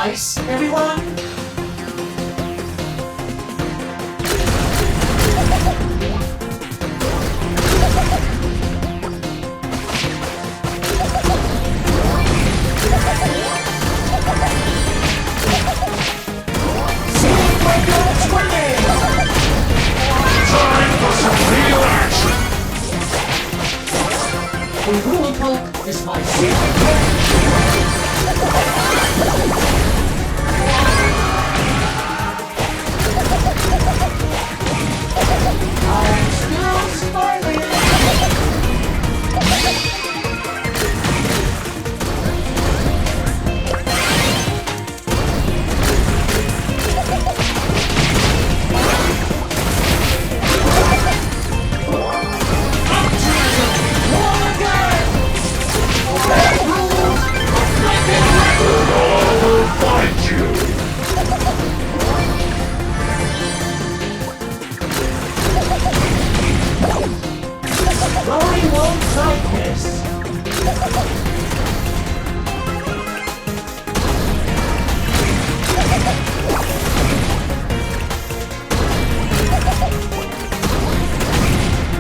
nice, everyone? The rule book is my secret I'm still smiling. Rory won't like this.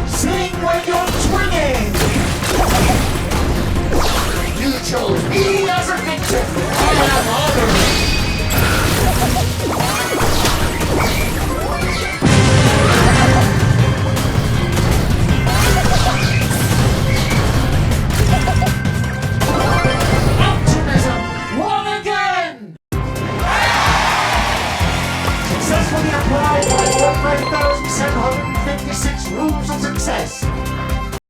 Sing when you're swinging. You chose me as a victim.